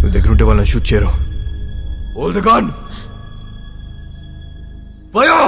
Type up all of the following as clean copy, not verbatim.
నువ్వు దగ్గర ఉంటే వాళ్ళని షూట్ చేయరు. Hold the gun. ఫైర్.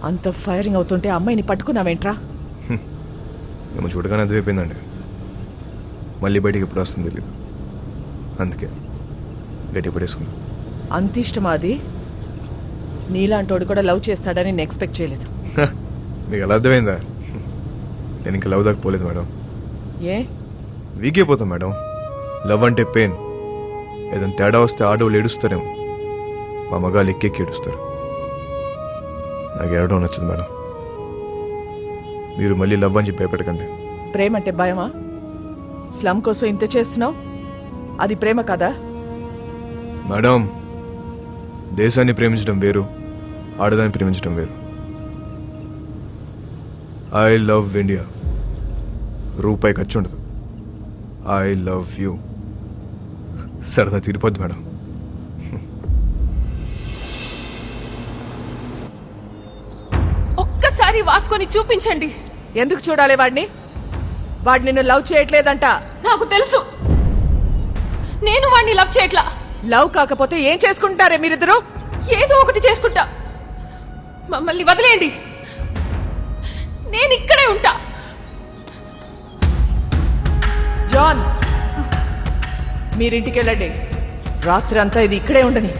అంత ఫైరింగ్ అవుతుంటే అమ్మాయిని పట్టుకున్నావేంట్రా? మేము చూడగానే అది అయిపోయిందండి. మళ్ళీ బయటికి ఎప్పుడు వస్తుంది తెలీదు, అందుకే గట్టి పడేసుకున్నాం. అంత ఇష్టమా అది? నీలాంటోడు కూడా లవ్ చేస్తాడని నేను ఎక్స్పెక్ట్ చేయలేదు. మీకు ఎలా అర్థమైందా? నేను ఇంకా లవ్ దాకా పోలేదు మేడం. ఏ వీక్ అయిపోతాం మేడం. లవ్ అంటే పెయిన్. ఏదైనా తేడా వస్తే ఆడవాళ్ళు ఏడుస్తారేమో, మా మగాళ్ళు ఎక్కెక్కి ఏడుస్తారు. నాకు ఏడవడం నచ్చదు మేడం. మీరు మళ్ళీ లవ్ అని చెప్పి భయపెట్టకండి. ప్రేమ అంటే భయమా? స్లమ్ కోసం ఇంత చేస్తున్నావు, అది ప్రేమ కదా? మేడం, దేశాన్ని ప్రేమించడం వేరు, ఆడదాన్ని ప్రేమించడం వేరు. I love India. రూపాయి ఖర్చు ఉండదు. I love you. సరదా తీరిపోద్ది మేడం. ఒక్కసారి వాసుకొని చూపించండి. ఎందుకు చూడాలి వాడిని? వాడు నిన్ను లవ్ చేయట్లేదంట. నాకు తెలుసు, నేను వాడిని లవ్ చేయట్లా. లవ్ కాకపోతే ఏం చేసుకుంటారే మీరిద్దరు? ఏదో ఒకటి చేసుకుంటా. మమ్మల్ని వదిలేయండి, నేను ఇక్కడే ఉంటా. జాన్, మీరింటికి వెళ్ళండి. రాత్రి అంతా ఇది ఇక్కడే ఉండని,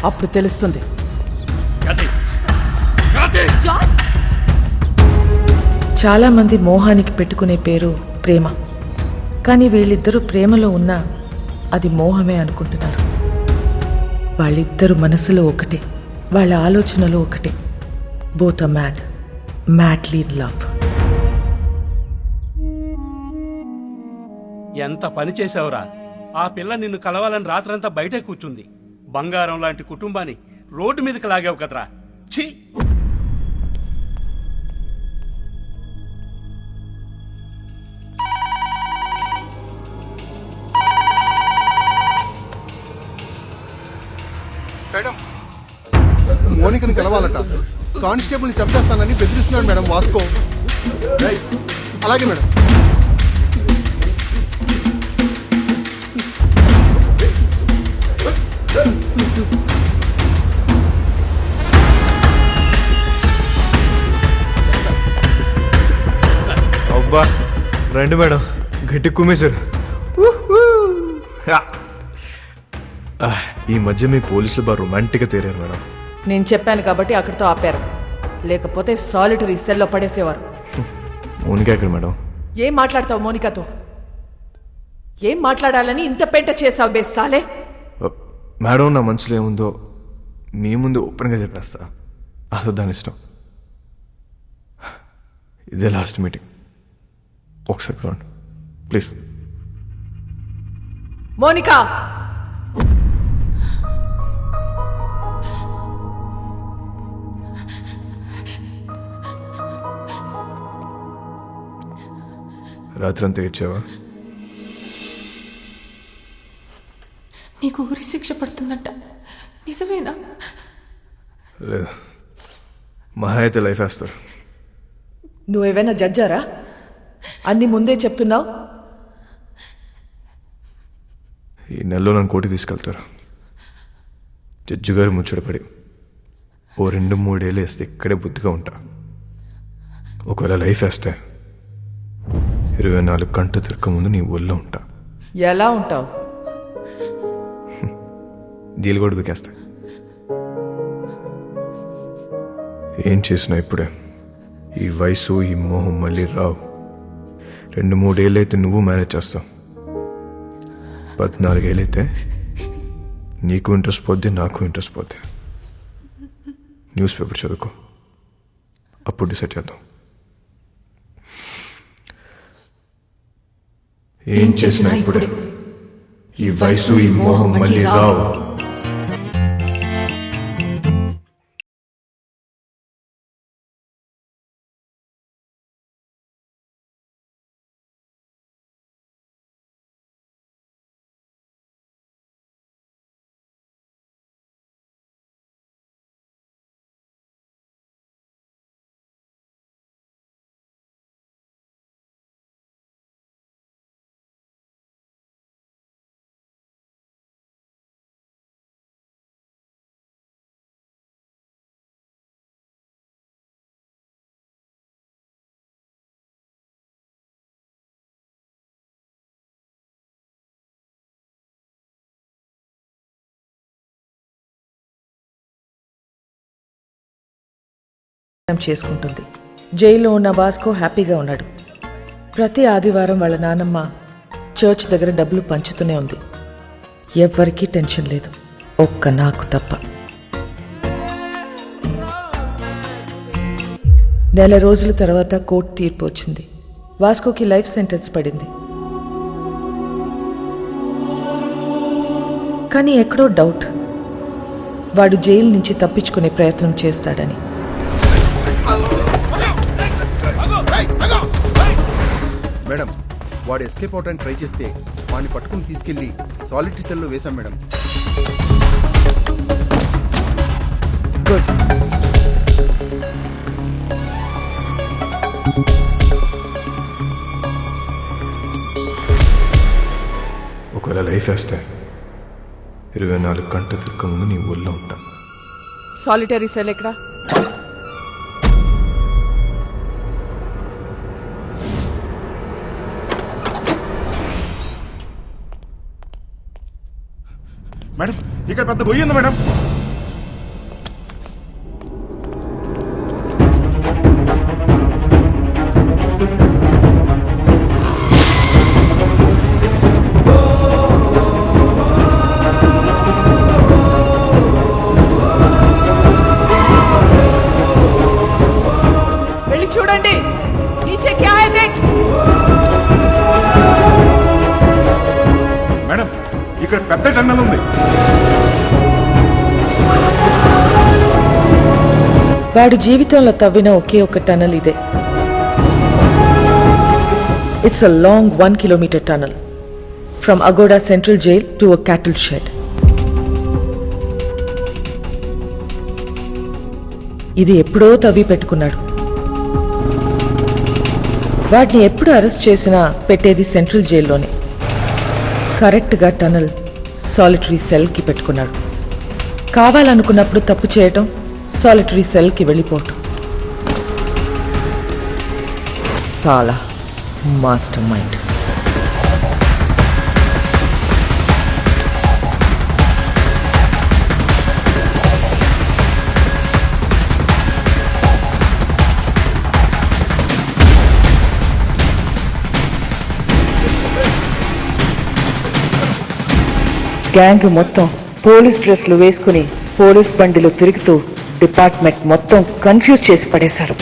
అప్పుడు తెలుస్తుంది. జాన్, చాలా మంది మోహానికి పెట్టుకునే పేరు ప్రేమ. కానీ వీళ్ళిద్దరూ ప్రేమలో ఉన్నా అది మోహమే అనుకుంటున్నారు. వాళ్ళిద్దరు మనసులో ఒకటే, వాళ్ళ ఆలోచనలో ఒకటే. Both are mad, madly in love. ఎంత పని చేసావురా? ఆ పిల్ల నిన్ను కలవాలని రాత్రంతా బయటే కూర్చుంది. బంగారం లాంటి కుటుంబాన్ని రోడ్డు మీదకి లాగావు కదరా. ఛీ! మేడం, మోనికని కలవాలట. కానిస్టేబుల్ని చంపేస్తానని బెదిరిస్తున్నాడు మేడం వాస్కో. అలాగే మేడం. అబ్బా రండి మేడం, గట్టి కుమ్మేశారు. ఈ మధ్య మీ పోలీసులు బాగా రొమాంటిక్గా తేరారు మేడం. నేను చెప్పాను కాబట్టి అక్కడితో ఆపారు, లేకపోతే సాలిటరీ సెల్లో పడేసేవారు. మోనిక ఎక్కడ మేడం? ఏం మాట్లాడతావు మోనికతో? ఏం మాట్లాడాలని ఇంత పెంట చేసావు బేసాలే? మేడం, నా మనసులో ఏముందో మీ ముందు ఓపెన్గా చెప్పేస్తా. అసలు దాని ఇష్టం. ఇదే లాస్ట్ మీటింగ్. ఒకసారి రండి ప్లీజ్. మోనిక, రాత్రంతా ఏడ్చావా? నీకు ఊరి శిక్ష పడుతుందంట, నిజమేనా? లేదు, మహా అయితే లైఫ్ వేస్తారు. నువ్వేమైనా జడ్జారా? అన్ని ముందే చెప్తున్నావు. ఈ నెలలో నన్ను కోర్టుకి తీసుకెళ్తారు. జడ్జి గారు ముచ్చటపడి ఓ 2-3 ఏళ్ళు వేస్తే ఇక్కడే బుద్ధిగా ఉంటా. ఒకవేళ లైఫ్ వేస్తే 24 గంటలు తిరగక ముందు నీ ఊళ్ళో ఉంటా. ఎలా ఉంటావు? దీలు కూడా దుకేస్తా. ఏం చేసినా ఇప్పుడే ఈ వయసు ఈ మోహం మళ్ళీ రావు. 2-3 ఏళ్ళు అయితే నువ్వు మేనేజ్ చేస్తావు. 14 ఏళ్ళు అయితే నీకు ఇంట్రెస్ట్ పోద్ది, నాకు ఇంట్రెస్ట్ పోద్ది. న్యూస్ పేపర్ చదువుకో, అప్పుడు డిసైడ్ చేద్దాం. ఏం చేసినా ఇప్పుడే ఈ వయసు ఈ మోహం మళ్ళీ రావు. చేసుకుంటుంది. జైల్లో ఉన్న వాస్కో హ్యాపీగా ఉన్నాడు. ప్రతి ఆదివారం వాళ్ళ నానమ్మ చర్చ్ దగ్గర డబ్బులు పంచుతూనే ఉంది. ఎవ్వరికీ టెన్షన్ లేదు, ఒక్క నాకు తప్ప. నెల రోజుల తర్వాత కోర్టు తీర్పు వచ్చింది. వాస్కోకి లైఫ్ సెంటెన్స్ పడింది. కానీ ఎక్కడో డౌట్, వాడు జైలు నుంచి తప్పించుకునే ప్రయత్నం చేస్తాడని. మేడం, వాడు ఎస్కేప్ అవడానికి ట్రై చేస్తే వాడిని పట్టుకుని తీసుకెళ్లి సాలిటరీ సెల్లో వేశాం మేడం. గుడ్. ఒకవేళ లైఫ్ వేస్తే 24 గంటలు తిరగక ముందు నీ ఊళ్ళో ఉంటా. సాలిటరీ సెల్ ఎక్కడా? మేడం, ఇక్కడ పెద్ద గొయ్యి ఉంది మేడం. వెళ్ళి చూడండి. నీచే క్యా హై దేఖ్. మేడం, ఇక్కడ పెద్ద టన్నల్ ఉంది. వాడు జీవితంలో తవ్విన ఒకే ఒక టనల్ ఇదే. It's a long 1 kilometer tunnel from Aguada central jail to a cattle shed. ఇది ఎప్పుడో తవ్వి పెట్టుకున్నాడు. వాటిని ఎప్పుడు అరెస్ట్ చేసినా పెట్టేది సెంట్రల్ జైల్లోనే. కరెక్ట్గా టనల్ సాలిటరీ సెల్కి పెట్టుకున్నాడు. కావాలనుకున్నప్పుడు తప్పు చేయటం, సాలిటరీ సెల్కి వెళ్ళిపోవటం. సాలా మాస్టర్ మైండ్. గ్యాంగ్ మొత్తం పోలీస్ డ్రెస్లు వేసుకుని పోలీస్ బండిలో తిరుగుతూ డిపార్ట్మెంట్ మొత్తం కన్ఫ్యూజ్ చేసి పడేశారు.